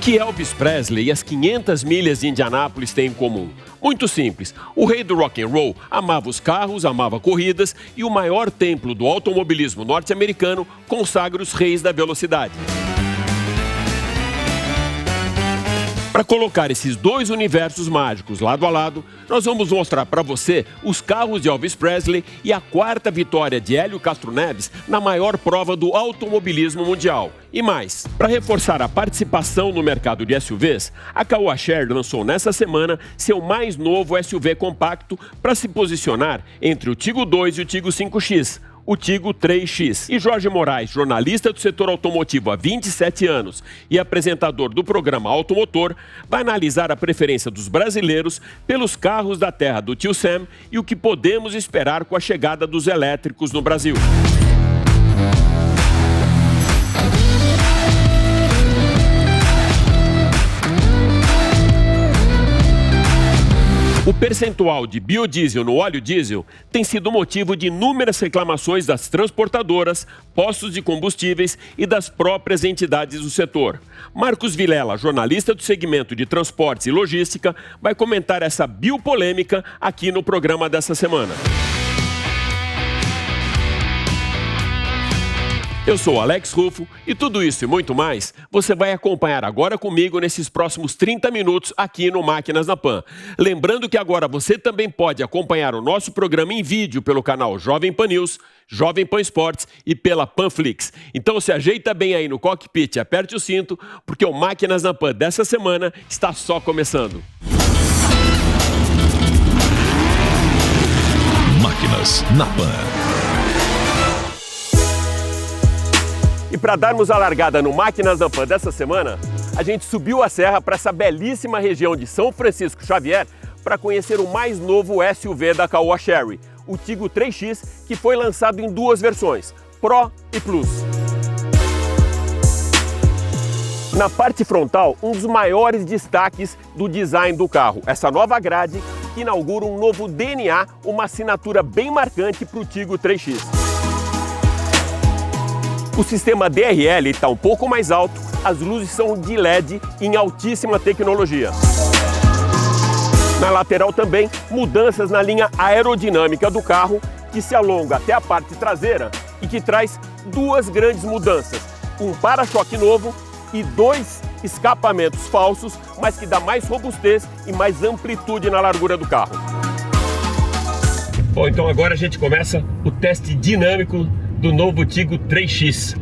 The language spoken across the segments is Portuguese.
que Elvis Presley e as 500 milhas de Indianápolis têm em comum? Muito simples. O rei do rock and roll amava os carros, amava corridas e o maior templo do automobilismo norte-americano consagra os reis da velocidade. Para colocar esses dois universos mágicos lado a lado, nós vamos mostrar para você os carros de Elvis Presley e a quarta vitória de Hélio Castro Neves na maior prova do automobilismo mundial. E mais, para reforçar a participação no mercado de SUVs, a Caoa Chery lançou nessa semana seu mais novo SUV compacto para se posicionar entre o Tiggo 2 e o Tiggo 5X. O Tiggo 3X. E Jorge Moraes, jornalista do setor automotivo há 27 anos e apresentador do programa Automotor, vai analisar a preferência dos brasileiros pelos carros da terra do tio Sam e o que podemos esperar com a chegada dos elétricos no Brasil. O percentual de biodiesel no óleo diesel tem sido motivo de inúmeras reclamações das transportadoras, postos de combustíveis e das próprias entidades do setor. Marcos Vilela, jornalista do segmento de transportes e logística, vai comentar essa biopolêmica aqui no programa dessa semana. Eu sou Alex Rufo e tudo isso e muito mais você vai acompanhar agora comigo nesses próximos 30 minutos aqui no Máquinas na Pan. Lembrando que agora você também pode acompanhar o nosso programa em vídeo pelo canal Jovem Pan News, Jovem Pan Esportes e pela Panflix. Então se ajeita bem aí no cockpit e aperte o cinto, porque o Máquinas na Pan dessa semana está só começando. Máquinas na Pan. E para darmos a largada no Máquinas na Pan dessa semana, a gente subiu a serra para essa belíssima região de São Francisco Xavier para conhecer o mais novo SUV da Caoa Chery, o Tiggo 3X, que foi lançado em duas versões, Pro e Plus. Na parte frontal, um dos maiores destaques do design do carro, essa nova grade que inaugura um novo DNA, uma assinatura bem marcante para o Tiggo 3X. O sistema DRL está um pouco mais alto, as luzes são de LED em altíssima tecnologia. Na lateral também, mudanças na linha aerodinâmica do carro, que se alonga até a parte traseira e que traz duas grandes mudanças, um para-choque novo e dois escapamentos falsos, mas que dá mais robustez e mais amplitude na largura do carro. Bom, então agora a gente começa o teste dinâmico do novo Tiggo 3X.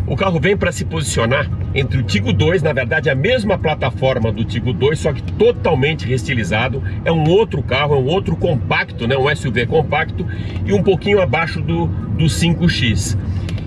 O carro vem para se posicionar entre o Tiggo 2, na verdade a mesma plataforma do Tiggo 2, só que totalmente restilizado. É um outro carro, é um outro compacto, né? Um SUV compacto e um pouquinho abaixo do 5X.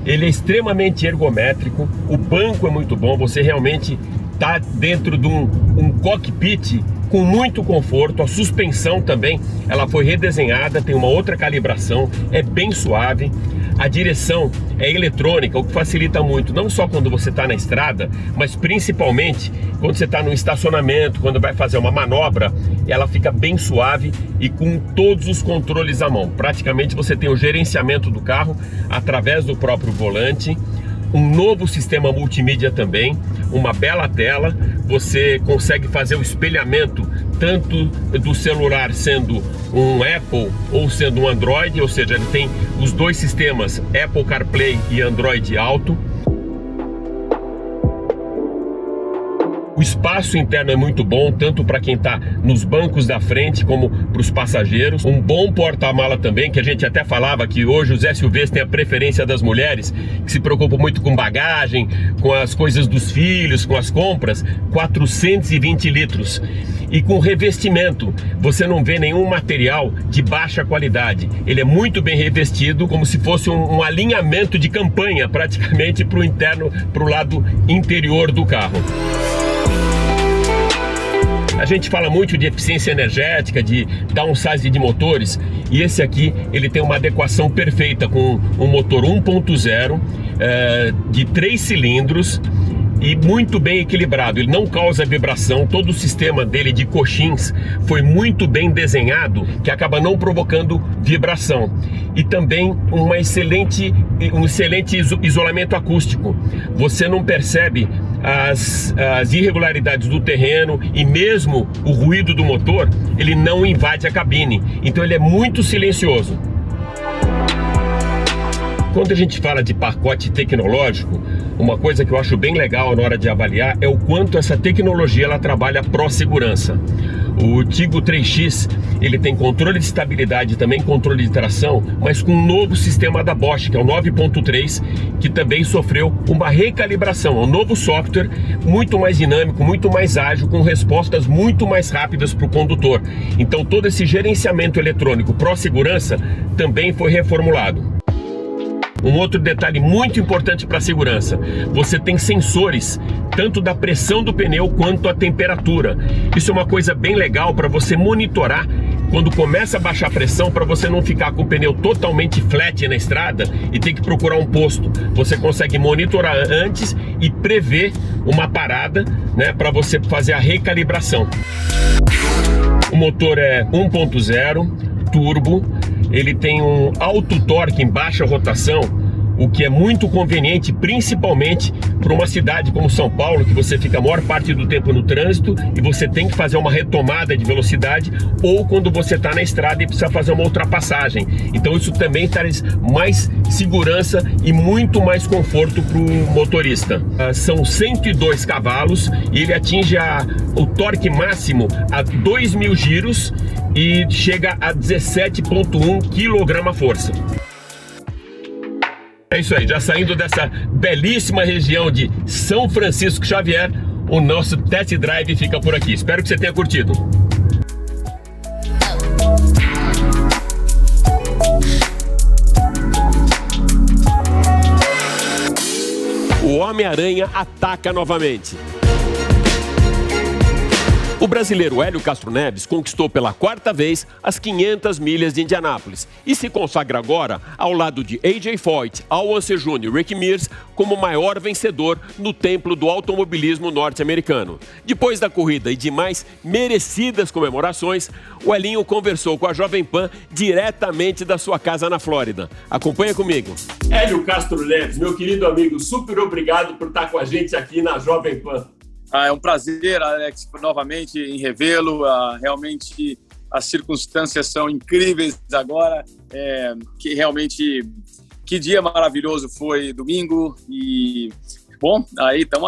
Ele é extremamente ergométrico, o banco é muito bom, você realmente está dentro de um cockpit com muito conforto. A suspensão também, ela foi redesenhada, tem uma outra calibração, é bem suave. A direção é eletrônica, o que facilita muito, não só quando você está na estrada, mas principalmente quando você está no estacionamento, quando vai fazer uma manobra, ela fica bem suave e com todos os controles à mão. Praticamente você tem o gerenciamento do carro através do próprio volante, um novo sistema multimídia também, uma bela tela, você consegue fazer o espelhamento tanto do celular sendo um Apple ou sendo um Android, ou seja, ele tem os dois sistemas Apple CarPlay e Android Auto. O espaço interno é muito bom, tanto para quem está nos bancos da frente como para os passageiros. Um bom porta-mala também, que a gente até falava que hoje os SUVs têm a preferência das mulheres, que se preocupam muito com bagagem, com as coisas dos filhos, com as compras. 420 litros. E com revestimento, você não vê nenhum material de baixa qualidade. Ele é muito bem revestido, como se fosse um alinhamento de campanha, praticamente para o interno, para o lado interior do carro. A gente fala muito de eficiência energética, de downsize de motores, e esse aqui ele tem uma adequação perfeita com um motor 1.0 de 3 cilindros, e muito bem equilibrado. Ele não causa vibração, todo o sistema dele de coxins foi muito bem desenhado, que acaba não provocando vibração. E também um excelente isolamento acústico. Você não percebe as irregularidades do terreno e mesmo o ruído do motor, ele não invade a cabine. Então ele é muito silencioso. Quando a gente fala de pacote tecnológico, uma coisa que eu acho bem legal na hora de avaliar é o quanto essa tecnologia ela trabalha pró-segurança. O Tigo 3X, ele tem controle de estabilidade e também controle de tração, mas com um novo sistema da Bosch, que é o 9.3, que também sofreu uma recalibração. É um novo software muito mais dinâmico, muito mais ágil, com respostas muito mais rápidas para o condutor. Então todo esse gerenciamento eletrônico pró-segurança também foi reformulado. Um outro detalhe muito importante para a segurança: você tem sensores tanto da pressão do pneu quanto a temperatura. Isso é uma coisa bem legal para você monitorar quando começa a baixar a pressão, para você não ficar com o pneu totalmente flat na estrada e ter que procurar um posto. Você consegue monitorar antes e prever uma parada, né, para você fazer a recalibração. O motor é 1.0 turbo. Ele tem um alto torque em baixa rotação, o que é muito conveniente, principalmente para uma cidade como São Paulo, que você fica a maior parte do tempo no trânsito e você tem que fazer uma retomada de velocidade, ou quando você está na estrada e precisa fazer uma ultrapassagem. Então isso também traz mais segurança e muito mais conforto para o motorista. São 102 cavalos e ele atinge o torque máximo a 2.000 giros e chega a 17,1 kgf. É isso aí, já saindo dessa belíssima região de São Francisco Xavier, o nosso test drive fica por aqui. Espero que você tenha curtido. O Homem-Aranha ataca novamente. O brasileiro Hélio Castro Neves conquistou pela quarta vez as 500 milhas de Indianápolis e se consagra agora ao lado de AJ Foyt, Al Unser Jr. e Rick Mears como o maior vencedor no templo do automobilismo norte-americano. Depois da corrida e de mais merecidas comemorações, o Helinho conversou com a Jovem Pan diretamente da sua casa na Flórida. Acompanha comigo. Hélio Castro Neves, meu querido amigo, super obrigado por estar com a gente aqui na Jovem Pan. É um prazer, Alex, novamente em revê-lo. Realmente as circunstâncias são incríveis agora. Que realmente, que dia maravilhoso foi domingo. E, bom,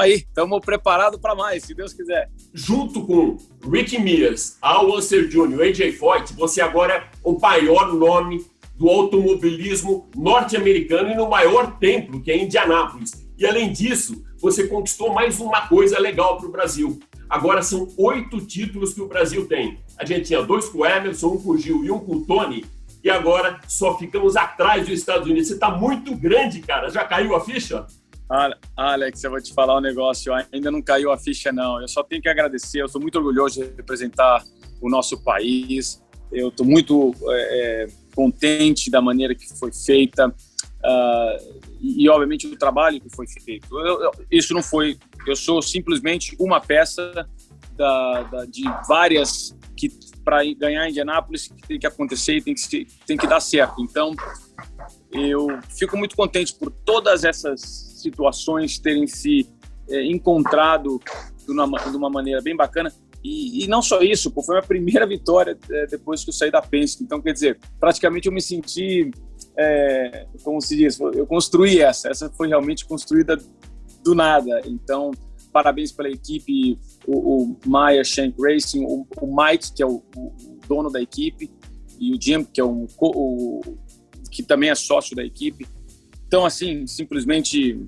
estamos preparados para mais, se Deus quiser. Junto com Rick Mears, Al Unser Jr. e AJ Foyt, você agora é o maior nome do automobilismo norte-americano e no maior templo, que é Indianápolis. E além disso, você conquistou mais uma coisa legal para o Brasil. Agora são 8 títulos que o Brasil tem. A gente tinha 2 com o Emerson, 1 com o Gil e 1 com o Tony. E agora só ficamos atrás dos Estados Unidos. Você está muito grande, cara. Já caiu a ficha? Alex, eu vou te falar um negócio. Ainda não caiu a ficha, não. Eu só tenho que agradecer. Eu estou muito orgulhoso de representar o nosso país. Eu estou muito contente da maneira que foi feita. E obviamente o trabalho que foi feito. Isso não foi. Eu sou simplesmente uma peça de várias que para ganhar em Indianápolis que tem que acontecer e tem que dar certo. Então eu fico muito contente por todas essas situações terem se encontrado de uma maneira bem bacana. E não só isso, foi a primeira vitória depois que eu saí da Penske. Então, quer dizer, praticamente eu me senti, como se diz, eu construí essa foi realmente construída do nada. Então, parabéns pela equipe, o Meyer Shank Racing, o Mike, que é o dono da equipe, e o Jim, que é que também é sócio da equipe. Então, assim, simplesmente,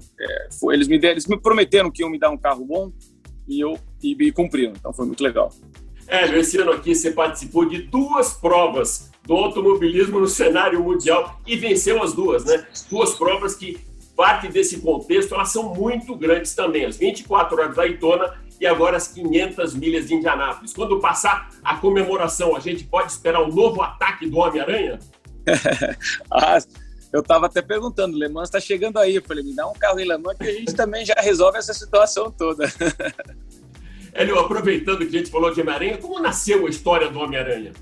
eles me prometeram que iam me dar um carro bom, e cumpriram, então foi muito legal. Esse ano aqui você participou de 2 provas do automobilismo no cenário mundial e venceu as 2, né? 2 provas que, parte desse contexto, elas são muito grandes também, as 24 horas da Daytona e agora as 500 milhas de Indianápolis. Quando passar a comemoração, a gente pode esperar um novo ataque do Homem-Aranha? Eu estava até perguntando, Le Mans está chegando aí. Eu falei, me dá um carro em Le Mans que a gente também já resolve essa situação toda. Hélio, aproveitando que a gente falou de Homem-Aranha, como nasceu a história do Homem-Aranha?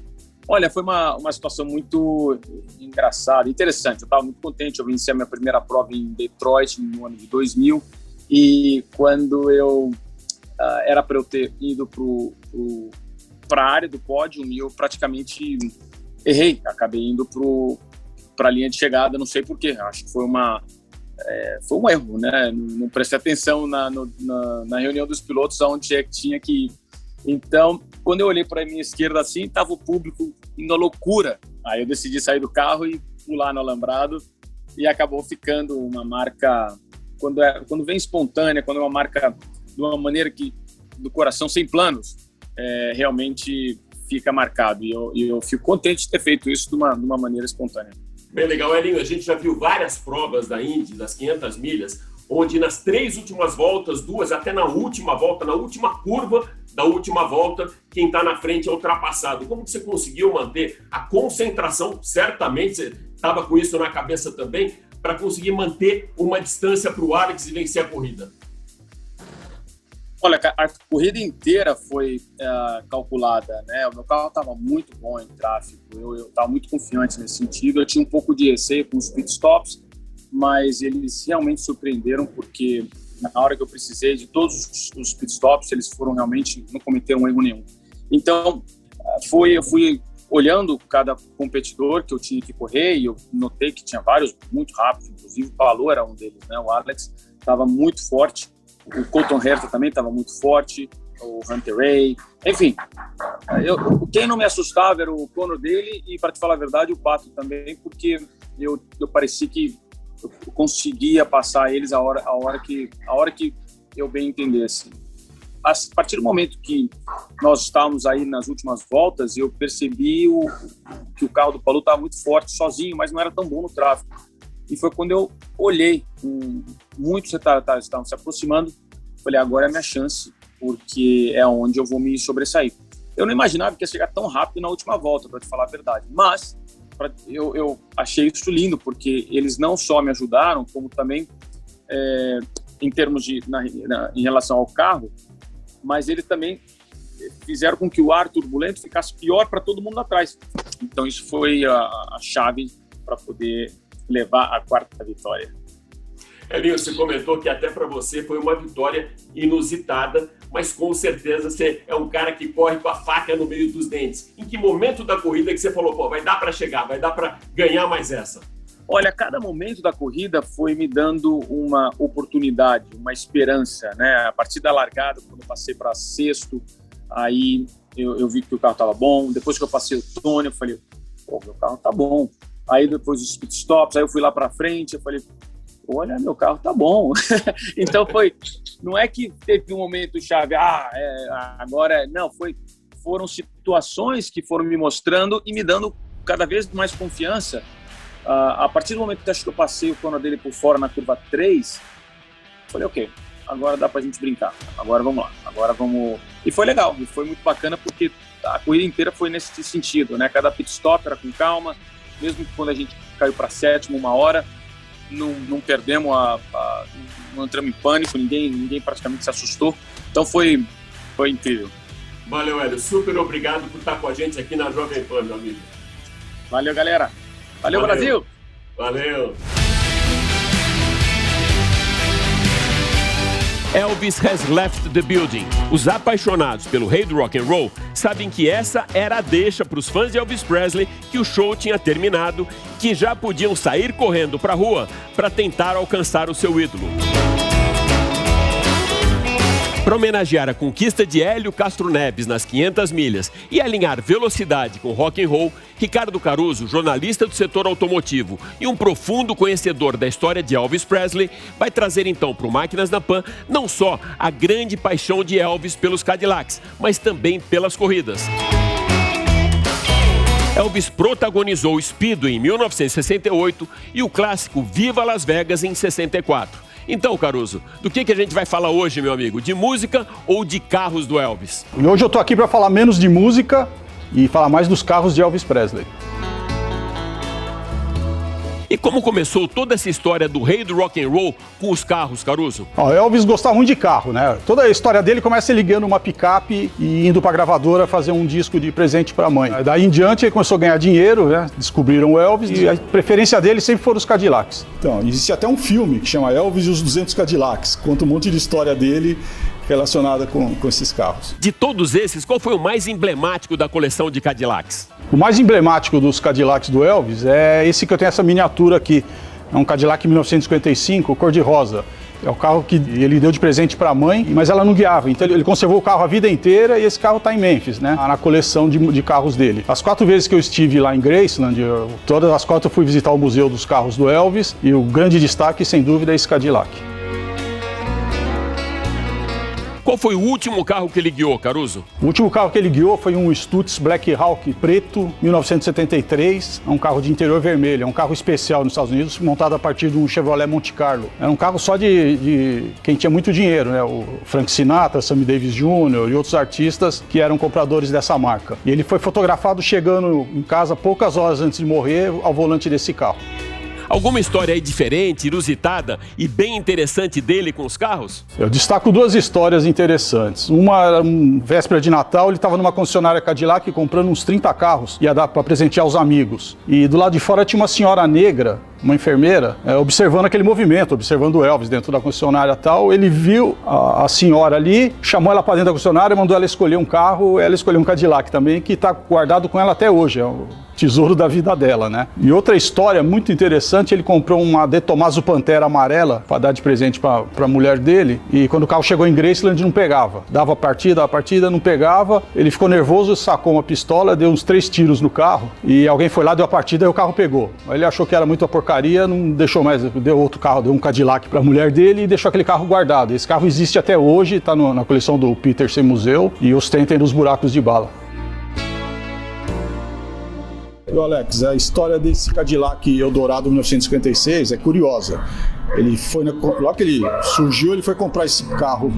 Olha, foi uma situação muito engraçada, interessante. Eu estava muito contente, eu venci a minha primeira prova em Detroit no ano de 2000, e quando eu era para eu ter ido para a área do pódio, e eu praticamente errei, acabei indo para a linha de chegada, não sei porquê, acho que foi um erro, né? Não prestei atenção na reunião dos pilotos aonde é que tinha que ir. Então, quando eu olhei para a minha esquerda assim, estava o público indo à loucura. Aí eu decidi sair do carro e pular no alambrado, e acabou ficando uma marca, quando vem espontânea, quando é uma marca de uma maneira que do coração, sem planos, realmente fica marcado. E eu fico contente de ter feito isso de uma maneira espontânea. Bem legal, Elinho. A gente já viu várias provas da Indy, das 500 milhas, onde nas 3 últimas voltas, 2 até na última volta, na última curva da última volta, quem está na frente é ultrapassado. Como que você conseguiu manter a concentração? Certamente você estava com isso na cabeça também, para conseguir manter uma distância para o Alex e vencer a corrida. Olha, a corrida inteira foi calculada, né? O meu carro estava muito bom em tráfego, eu estava muito confiante nesse sentido. Eu tinha um pouco de receio com os pitstops, mas eles realmente surpreenderam, porque na hora que eu precisei de todos os pitstops, eles não cometeram erro nenhum. Então, eu fui olhando cada competidor que eu tinha que correr, e eu notei que tinha vários muito rápidos, inclusive o Palou era um deles, né? O Alex estava muito forte, o Colton Herta também estava muito forte, o Hunter Ray, enfim. Quem não me assustava era o Conor dele, e, para te falar a verdade, o Pato também, porque eu parecia que eu conseguia passar eles a hora que eu bem entendesse. A partir do momento que nós estávamos aí nas últimas voltas, eu percebi que o carro do Palou estava muito forte sozinho, mas não era tão bom no tráfego. E foi quando eu olhei, muitos estavam se aproximando, falei, agora é a minha chance, porque é onde eu vou me sobressair. Eu não imaginava que ia chegar tão rápido na última volta, para te falar a verdade, mas eu achei isso lindo, porque eles não só me ajudaram, como também em termos em relação ao carro, mas eles também fizeram com que o ar turbulento ficasse pior para todo mundo atrás. Então isso foi a chave para poder levar a 4ª vitória. Elinho, você comentou que até para você foi uma vitória inusitada, mas com certeza você é um cara que corre com a faca no meio dos dentes. Em que momento da corrida que você falou, pô, vai dar para chegar, vai dar para ganhar mais essa? Olha, cada momento da corrida foi me dando uma oportunidade, uma esperança, né? A partir da largada, quando eu passei para 6º, aí eu vi que o carro estava bom. Depois que eu passei o Tony, eu falei, pô, meu carro tá bom. Aí depois dos pitstops, aí eu fui lá para frente, eu falei, olha, meu carro tá bom. Então não é que teve um momento chave, agora, não, foram situações que foram me mostrando e me dando cada vez mais confiança. A partir do momento que acho que eu passei o Conor dele por fora na curva 3, falei, ok, agora dá pra gente brincar, agora vamos lá, E foi legal, e foi muito bacana, porque a corrida inteira foi nesse sentido, né? Cada pit stop era com calma, mesmo que quando a gente caiu para 7º, 1 hora, não perdemos, não entramos em pânico, ninguém praticamente se assustou. Então foi incrível. Valeu, Hélio. Super obrigado por estar com a gente aqui na Jovem Pan, meu amigo. Valeu, galera. Valeu, Brasil. Valeu. Elvis has left the building. Os apaixonados pelo rei do rock and roll sabem que essa era a deixa para os fãs de Elvis Presley que o show tinha terminado, que já podiam sair correndo para a rua para tentar alcançar o seu ídolo. Para homenagear a conquista de Hélio Castro Neves nas 500 milhas e alinhar velocidade com rock and roll, Ricardo Caruso, jornalista do setor automotivo e um profundo conhecedor da história de Elvis Presley, vai trazer então para o Máquinas na Pan não só a grande paixão de Elvis pelos Cadillacs, mas também pelas corridas. Elvis protagonizou o Speedway em 1968 e o clássico Viva Las Vegas em 64. Então, Caruso, do que a gente vai falar hoje, meu amigo? De música ou de carros do Elvis? E hoje eu tô aqui para falar menos de música e falar mais dos carros de Elvis Presley. E como começou toda essa história do rei do rock and roll com os carros, Caruso? Elvis gostava muito de carro, né? Toda a história dele começa ligando uma picape e indo pra gravadora fazer um disco de presente pra mãe. Daí em diante ele começou a ganhar dinheiro, né? Descobriram o Elvis e a preferência dele sempre foram os Cadillacs. Então, existe até um filme que chama Elvis e os 200 Cadillacs. Conta um monte de história dele relacionada com esses carros. De todos esses, qual foi o mais emblemático da coleção de Cadillacs? O mais emblemático dos Cadillacs do Elvis é esse que eu tenho essa miniatura aqui. É um Cadillac 1955, cor-de-rosa. É o carro que ele deu de presente para a mãe, mas ela não guiava. Então ele conservou o carro a vida inteira e esse carro está em Memphis, né? Na coleção de carros dele. As 4 vezes que eu estive lá em Graceland, todas as 4 eu fui visitar o Museu dos Carros do Elvis e o grande destaque, sem dúvida, é esse Cadillac. Qual foi o último carro que ele guiou, Caruso? O último carro que ele guiou foi um Stutz Black Hawk preto, 1973. É um carro de interior vermelho, é um carro especial nos Estados Unidos, montado a partir de um Chevrolet Monte Carlo. Era um carro só de quem tinha muito dinheiro, né? O Frank Sinatra, Sammy Davis Jr. e outros artistas que eram compradores dessa marca. E ele foi fotografado chegando em casa poucas horas antes de morrer ao volante desse carro. Alguma história aí diferente, inusitada e bem interessante dele com os carros? Eu destaco 2 histórias interessantes. Uma era véspera de Natal, ele estava numa concessionária Cadillac comprando uns 30 carros, ia dar para presentear os amigos. E do lado de fora tinha uma senhora negra, uma enfermeira, observando aquele movimento, observando o Elvis dentro da concessionária e tal. Ele viu a senhora ali, chamou ela para dentro da concessionária, mandou ela escolher um carro, ela escolheu um Cadillac também, que está guardado com ela até hoje, é o tesouro da vida dela, né? E outra história muito interessante, ele comprou uma De Tomaso Pantera amarela para dar de presente para a mulher dele, e quando o carro chegou em Graceland não pegava. Dava a partida, não pegava, ele ficou nervoso, sacou uma pistola, deu uns 3 tiros no carro, e alguém foi lá, deu a partida e o carro pegou. Ele achou que era muita porcaria, não deixou mais, deu outro carro, deu um Cadillac para a mulher dele e deixou aquele carro guardado. Esse carro existe até hoje, está na coleção do Petersen Museu e ostenta nos buracos de bala. Alex, a história desse Cadillac Eldorado 1956 é curiosa. Ele foi logo que ele surgiu, ele foi comprar esse carro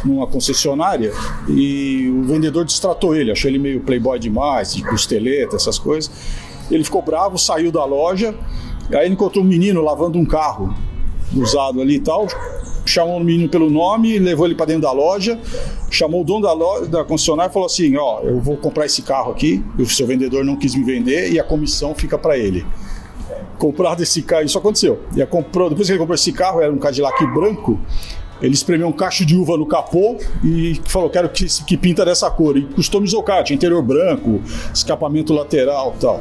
numa concessionária e o vendedor destratou ele, achou ele meio playboy demais, de costeleta, essas coisas. Ele ficou bravo, saiu da loja, aí ele encontrou um menino lavando um carro usado ali e tal, chamou o menino pelo nome, levou ele para dentro da loja, chamou o dono da concessionária e falou assim: ó, eu vou comprar esse carro aqui, o seu vendedor não quis me vender e a comissão fica para ele. Comprado esse carro, isso aconteceu. Depois que ele comprou esse carro, era um Cadillac branco, ele espremeu um cacho de uva no capô e falou: quero que pinta dessa cor. E customizou o carro, tinha interior branco, escapamento lateral e tal.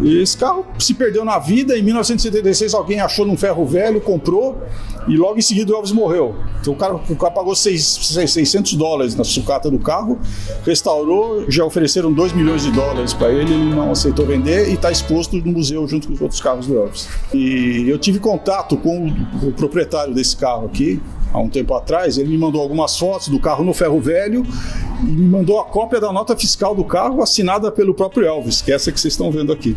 E esse carro se perdeu na vida. Em 1976 alguém achou num ferro velho, comprou e logo em seguida o Elvis morreu. Então o cara pagou $600 na sucata do carro, restaurou, já ofereceram $2 milhões para ele não aceitou vender e está exposto no museu junto com os outros carros do Elvis. E eu tive contato com o proprietário desse carro aqui há um tempo atrás. Ele me mandou algumas fotos do carro no ferro velho e me mandou a cópia da nota fiscal do carro assinada pelo próprio Elvis, que é essa que vocês estão vendo aqui.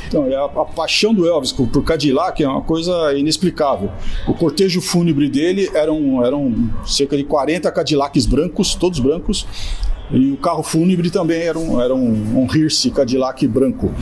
Então, a paixão do Elvis por Cadillac é uma coisa inexplicável. O cortejo fúnebre dele eram cerca de 40 Cadillacs brancos, todos brancos, e o carro fúnebre também era um Hearse Cadillac branco.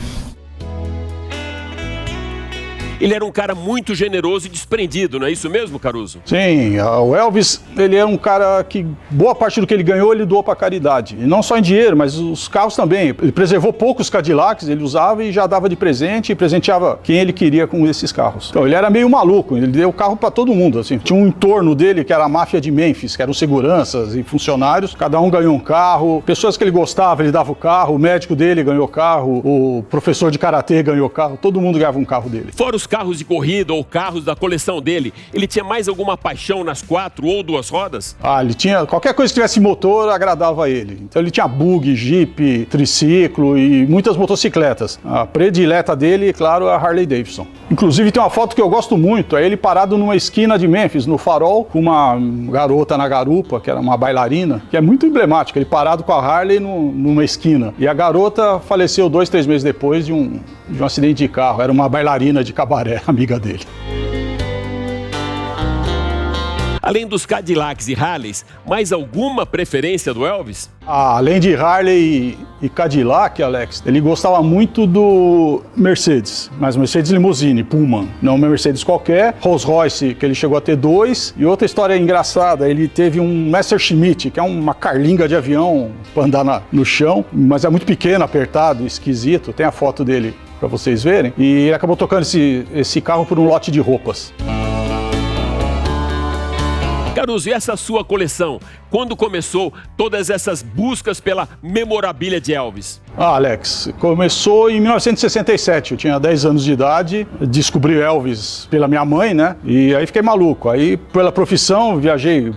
Ele era um cara muito generoso e desprendido, não é isso mesmo, Caruso? Sim, o Elvis, ele era um cara que boa parte do que ele ganhou, ele doou para caridade. E não só em dinheiro, mas os carros também. Ele preservou poucos Cadillacs, ele usava e já dava de presente e presenteava quem ele queria com esses carros. Então, ele era meio maluco, ele deu carro para todo mundo, assim. Tinha um entorno dele que era a máfia de Memphis, que eram seguranças e funcionários. Cada um ganhou um carro, pessoas que ele gostava, ele dava o carro, o médico dele ganhou carro, o professor de karatê ganhou carro, todo mundo ganhava um carro dele. Fora os carros de corrida ou carros da coleção dele, ele tinha mais alguma paixão nas 4 ou 2 rodas? Ele tinha, qualquer coisa que tivesse motor agradava a ele. Então ele tinha bug, jeep, triciclo e muitas motocicletas. A predileta dele, claro, é a Harley Davidson. Inclusive tem uma foto que eu gosto muito, é ele parado numa esquina de Memphis, no farol, com uma garota na garupa, que era uma bailarina, que é muito emblemático, ele parado com a Harley numa esquina. E a garota faleceu 2, 3 meses depois de um acidente de carro, era uma bailarina de cabaré, amiga dele. Além dos Cadillacs e Harleys, mais alguma preferência do Elvis? Além de Harley e Cadillac, Alex, ele gostava muito do Mercedes, mas Mercedes Limousine, Pullman, não uma Mercedes qualquer, Rolls Royce, que ele chegou a ter 2, e outra história engraçada, ele teve um Messerschmitt, que é uma carlinga de avião para andar no chão, mas é muito pequeno, apertado, esquisito, tem a foto dele para vocês verem, e ele acabou tocando esse carro por um lote de roupas. Caruso, e essa sua coleção? Quando começou todas essas buscas pela memorabilia de Elvis? Alex, começou em 1967, eu tinha 10 anos de idade, descobri Elvis pela minha mãe, né? E aí fiquei maluco. Aí, pela profissão, viajei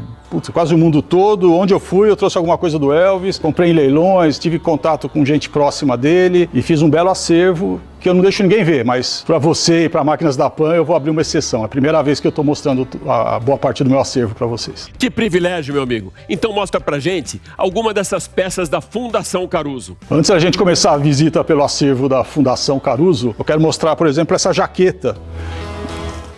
quase o mundo todo. Onde eu fui, eu trouxe alguma coisa do Elvis, comprei em leilões, tive contato com gente próxima dele e fiz um belo acervo que eu não deixo ninguém ver, mas para você e para Máquinas da Pan eu vou abrir uma exceção. É a primeira vez que eu estou mostrando a boa parte do meu acervo para vocês. Que privilégio, meu amigo. Então mostra pra gente alguma dessas peças da Fundação Caruso. Antes da gente começar a visita pelo acervo da Fundação Caruso, eu quero mostrar, por exemplo, essa jaqueta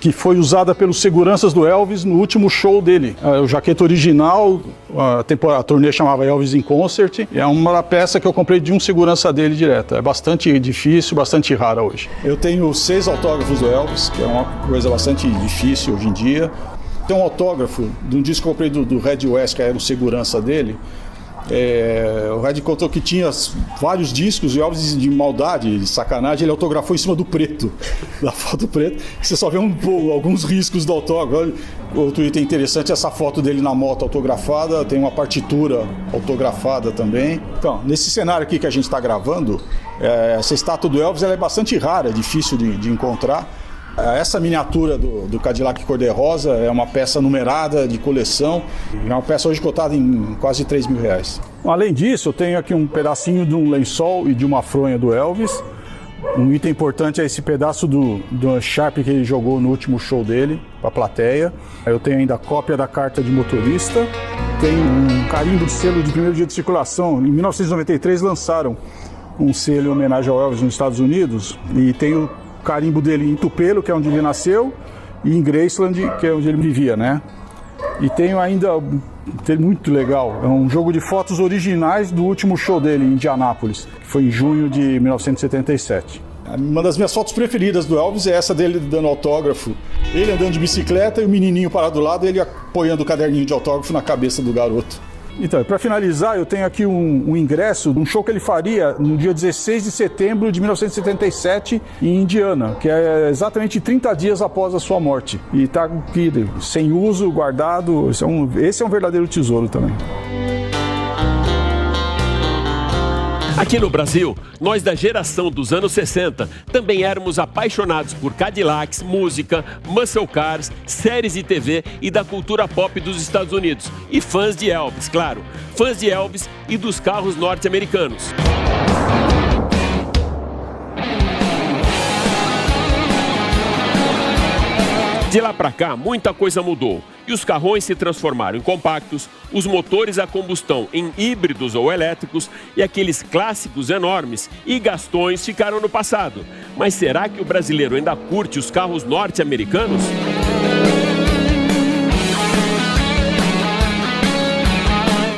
que foi usada pelos seguranças do Elvis no último show dele. A jaqueta original, a turnê chamava Elvis in Concert, é uma peça que eu comprei de um segurança dele direto. É bastante difícil, bastante rara hoje. Eu tenho 6 autógrafos do Elvis, que é uma coisa bastante difícil hoje em dia. Tem um autógrafo de um disco que eu comprei do Red West, que era o segurança dele. O Red contou que tinha vários discos e Elvis, de maldade, de sacanagem, ele autografou em cima do preto, da foto preta. Você só vê alguns riscos do autógrafo. Outro item interessante é essa foto dele na moto autografada, tem uma partitura autografada também. Então, nesse cenário aqui que a gente está gravando, essa estátua do Elvis ela é bastante rara, é difícil de encontrar. Essa miniatura do Cadillac cor-de-rosa é uma peça numerada de coleção, é uma peça hoje cotada em quase R$3.000. Além disso, eu tenho aqui um pedacinho de um lençol e de uma fronha do Elvis. Um item importante é esse pedaço do Sharp que ele jogou no último show dele, para a plateia. Eu tenho ainda a cópia da carta de motorista, tenho um carimbo de selo de primeiro dia de circulação. Em 1993 lançaram um selo em homenagem ao Elvis nos Estados Unidos, e tenho carimbo dele em Tupelo, que é onde ele nasceu, e em Graceland, que é onde ele vivia, né? E tenho ainda, muito legal, é um jogo de fotos originais do último show dele em Indianápolis, que foi em junho de 1977. Uma das minhas fotos preferidas do Elvis é essa dele dando autógrafo, ele andando de bicicleta e o menininho parado do lado, ele apoiando o caderninho de autógrafo na cabeça do garoto. Então, para finalizar, eu tenho aqui um ingresso de um show que ele faria no dia 16 de setembro de 1977 em Indiana, que é exatamente 30 dias após a sua morte. E está aqui, sem uso, guardado. Esse é um verdadeiro tesouro também. Aqui no Brasil, nós da geração dos anos 60 também éramos apaixonados por Cadillacs, música, muscle cars, séries de TV e da cultura pop dos Estados Unidos. E fãs de Elvis, claro. Fãs de Elvis e dos carros norte-americanos. De lá pra cá, muita coisa mudou e os carrões se transformaram em compactos, os motores a combustão em híbridos ou elétricos e aqueles clássicos enormes e gastões ficaram no passado. Mas será que o brasileiro ainda curte os carros norte-americanos?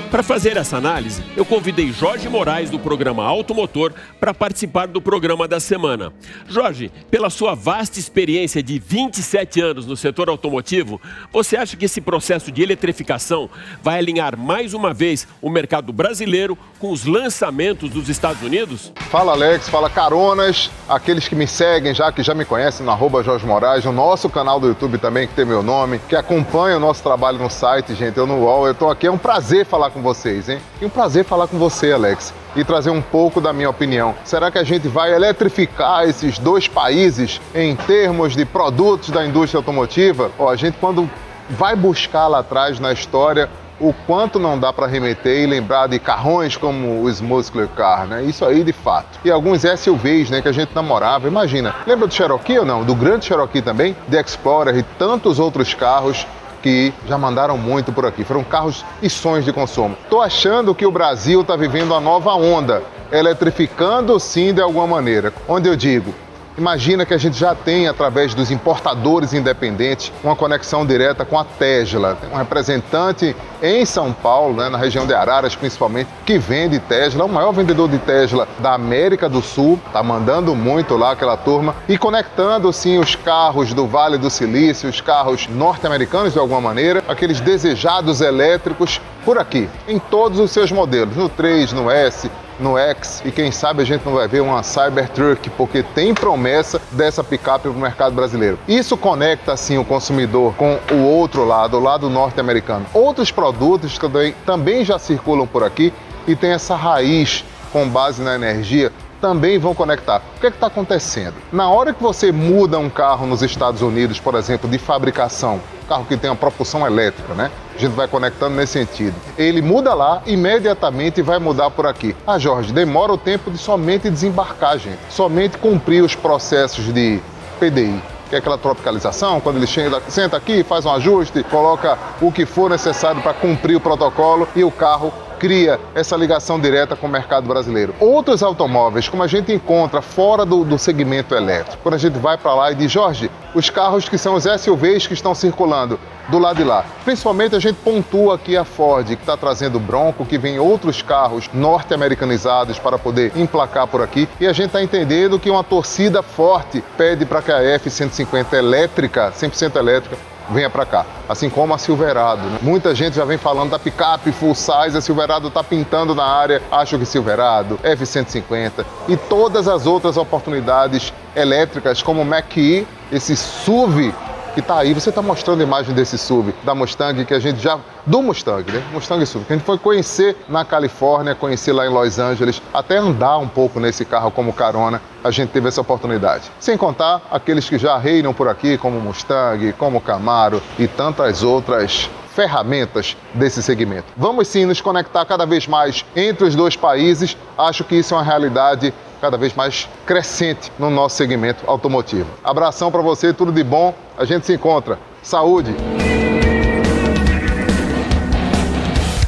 Para fazer essa análise, eu convidei Jorge Moraes do programa Automotor para participar do programa da semana. Jorge, pela sua vasta experiência de 27 anos no setor automotivo, você acha que esse processo de eletrificação vai alinhar mais uma vez o mercado brasileiro com os lançamentos dos Estados Unidos? Fala Alex, fala caronas, aqueles que me seguem que já me conhecem no @Jorge Moraes, no nosso canal do YouTube também, que tem meu nome, que acompanha o nosso trabalho no site, gente, eu no UOL, eu tô aqui, é um prazer falar com vocês, hein? E um prazer falar com você, Alex, e trazer um pouco da minha opinião. Será que a gente vai eletrificar esses dois países em termos de produtos da indústria automotiva? A gente quando vai buscar lá atrás na história o quanto não dá para remeter e lembrar de carrões como os muscle car, né? Isso aí de fato. E alguns SUVs, né, que a gente namorava, imagina. Lembra do Cherokee ou não? Do grande Cherokee também? De Explorer e tantos outros carros que já mandaram muito por aqui. Foram carros e sonhos de consumo. Tô achando que o Brasil está vivendo uma nova onda, eletrificando sim de alguma maneira. Onde eu digo, Imagina que a gente já tem, através dos importadores independentes, uma conexão direta com a Tesla. Tem um representante em São Paulo, né, na região de Araras principalmente, que vende Tesla, é o maior vendedor de Tesla da América do Sul, está mandando muito lá aquela turma e conectando sim os carros do Vale do Silício, os carros norte-americanos de alguma maneira, aqueles desejados elétricos por aqui, em todos os seus modelos, no 3, no S, no X, e quem sabe a gente não vai ver uma Cybertruck, porque tem promessa dessa picape para o mercado brasileiro. Isso conecta assim o consumidor com o outro lado, o lado norte-americano. Outros produtos também já circulam por aqui e tem essa raiz com base na energia, também vão conectar. O que está acontecendo? Na hora que você muda um carro nos Estados Unidos, por exemplo, de fabricação, carro que tem uma propulsão elétrica, né? A gente vai conectando nesse sentido. Ele muda lá, imediatamente vai mudar por aqui. Ah, Jorge, demora o tempo de somente desembarcar, gente. Somente cumprir os processos de PDI, que é aquela tropicalização, quando ele senta aqui, faz um ajuste, coloca o que for necessário para cumprir o protocolo e o carro cria essa ligação direta com o mercado brasileiro. Outros automóveis, como a gente encontra fora do segmento elétrico, quando a gente vai para lá e diz, Jorge, os carros que são os SUVs que estão circulando do lado de lá. Principalmente a gente pontua aqui a Ford, que está trazendo Bronco, que vem outros carros norte-americanizados para poder emplacar por aqui. E a gente está entendendo que uma torcida forte pede para que a F-150 elétrica, 100% elétrica, venha para cá, assim como a Silverado, né? Muita gente já vem falando da picape full size, a Silverado está pintando na área, acho que Silverado, F-150 e todas as outras oportunidades elétricas como o Mach-E, esse SUV que está aí. Você está mostrando a imagem desse SUV, da Mustang, que a gente já... do Mustang, né? Mustang SUV, que a gente foi conhecer na Califórnia, conhecer lá em Los Angeles, até andar um pouco nesse carro como carona, a gente teve essa oportunidade. Sem contar aqueles que já reinam por aqui, como Mustang, como Camaro e tantas outras ferramentas desse segmento. Vamos sim nos conectar cada vez mais entre os dois países. Acho que isso é uma realidade cada vez mais crescente no nosso segmento automotivo. Abração para você, tudo de bom. A gente se encontra. Saúde!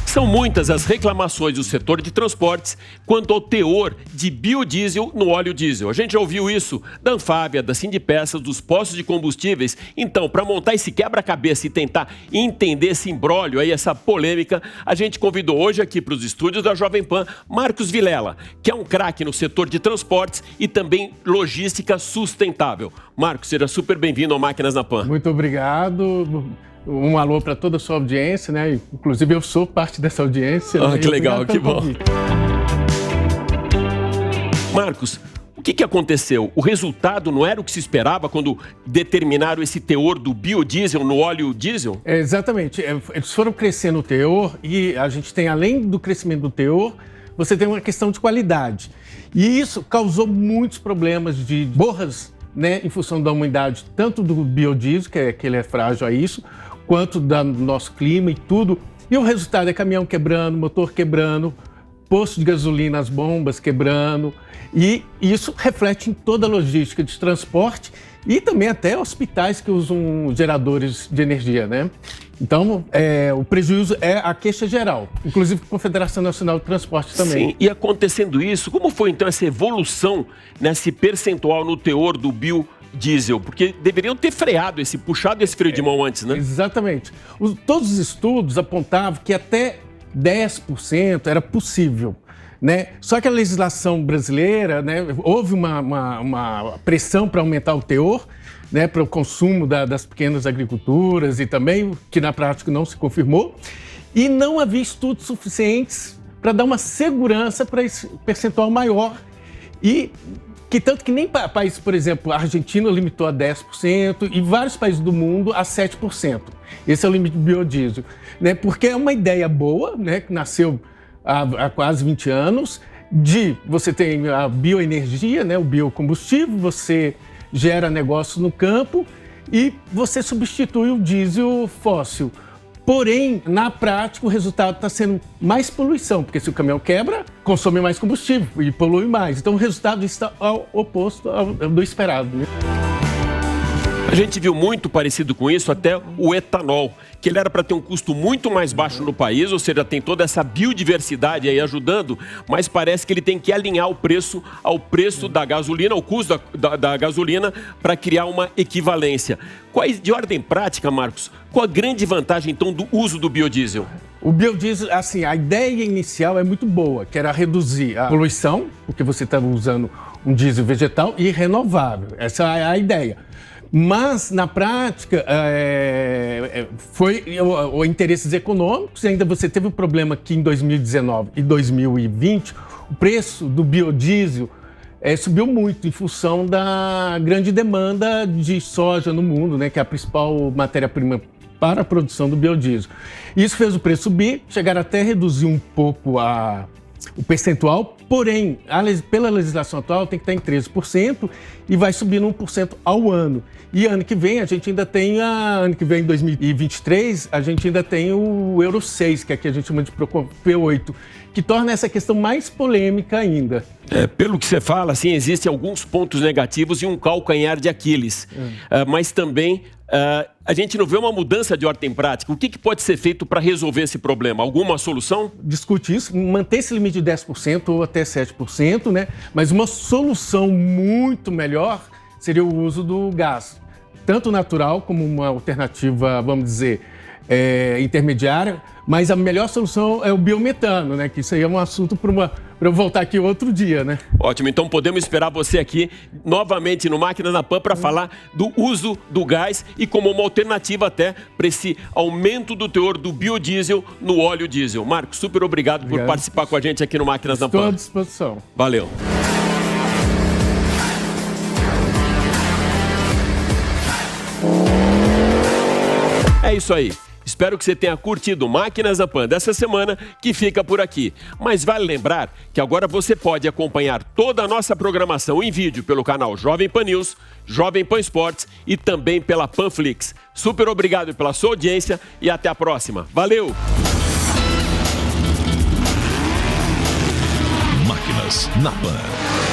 São muitas as reclamações do setor de transportes quanto ao teor de biodiesel no óleo diesel. A gente já ouviu isso da Anfávia, da Sindipeças, dos postos de combustíveis. Então, para montar esse quebra-cabeça e tentar entender esse imbróglio aí, essa polêmica, a gente convidou hoje aqui para os estúdios da Jovem Pan Marcos Vilela, que é um craque no setor de transportes e também logística sustentável. Marcos, seja super bem-vindo ao Máquinas na Pan. Muito obrigado. Um alô para toda a sua audiência, né? Inclusive eu sou parte dessa audiência. Ah, que legal, que bom. Marcos, o que aconteceu? O resultado não era o que se esperava quando determinaram esse teor do biodiesel no óleo diesel? Exatamente. Eles foram crescendo o teor e a gente tem, além do crescimento do teor, você tem uma questão de qualidade. E isso causou muitos problemas de borras, né, em função da umidade, tanto do biodiesel, que ele é frágil a isso, quanto do nosso clima e tudo. E o resultado é caminhão quebrando, motor quebrando, posto de gasolina, as bombas quebrando. E isso reflete em toda a logística de transporte e também até hospitais que usam geradores de energia, né? Então, o prejuízo é a queixa geral, inclusive com a Confederação Nacional de Transporte também. Sim, e acontecendo isso, como foi então essa evolução nesse percentual no teor do biodiesel? Porque deveriam ter puxado esse freio de mão antes, né? Exatamente. Todos os estudos apontavam que até 10% era possível, né? Só que a legislação brasileira, né, houve uma pressão para aumentar o teor, né, para o consumo das pequenas agriculturas e também, que na prática não se confirmou, e não havia estudos suficientes para dar uma segurança para esse percentual maior. E tanto que nem países, por exemplo, a Argentina limitou a 10% e vários países do mundo a 7%. Esse é o limite do biodiesel, né? Porque é uma ideia boa, né, que nasceu há quase 20 anos, de você tem a bioenergia, né, o biocombustível, você gera negócio no campo e você substitui o diesel fóssil. Porém, na prática, o resultado está sendo mais poluição, porque se o caminhão quebra, consome mais combustível e polui mais. Então, o resultado está ao oposto do esperado, né? A gente viu muito parecido com isso até o etanol, que ele era para ter um custo muito mais baixo no país, ou seja, tem toda essa biodiversidade aí ajudando, mas parece que ele tem que alinhar o preço ao preço da gasolina, ao custo da gasolina, para criar uma equivalência. De ordem prática, Marcos, qual a grande vantagem, então, do uso do biodiesel? O biodiesel, assim, a ideia inicial é muito boa, que era reduzir a poluição, porque você estava usando um diesel vegetal e renovável. Essa é a ideia. Mas, na prática, foi interesses econômicos, e ainda você teve o problema que em 2019 e 2020, o preço do biodiesel subiu muito em função da grande demanda de soja no mundo, né, que é a principal matéria-prima para a produção do biodiesel. Isso fez o preço subir, chegaram até a reduzir um pouco o percentual, porém, pela legislação atual tem que estar em 13% e vai subindo 1% ao ano. E ano que vem, a gente ainda tem, ano que vem, em 2023, a gente ainda tem o Euro 6, que aqui a gente chama de P8, que torna essa questão mais polêmica ainda. Pelo que você fala, assim, existem alguns pontos negativos e um calcanhar de Aquiles, mas também a gente não vê uma mudança de ordem prática. O que pode ser feito para resolver esse problema? Alguma solução? Discute isso, manter esse limite de 10% ou até 7%, né? Mas uma solução muito melhor seria o uso do gás, tanto natural como uma alternativa, vamos dizer, intermediária, mas a melhor solução é o biometano, né? Que isso aí é um assunto para eu voltar aqui outro dia, né? Ótimo, então podemos esperar você aqui novamente no Máquinas na Pan para falar do uso do gás e como uma alternativa até para esse aumento do teor do biodiesel no óleo diesel. Marcos, super obrigado por participar com a gente aqui no Máquinas na Pan. Estou à disposição. Valeu. É isso aí. Espero que você tenha curtido o Máquinas na Pan dessa semana, que fica por aqui. Mas vale lembrar que agora você pode acompanhar toda a nossa programação em vídeo pelo canal Jovem Pan News, Jovem Pan Esportes e também pela Panflix. Super obrigado pela sua audiência e até a próxima. Valeu! Máquinas na Pan.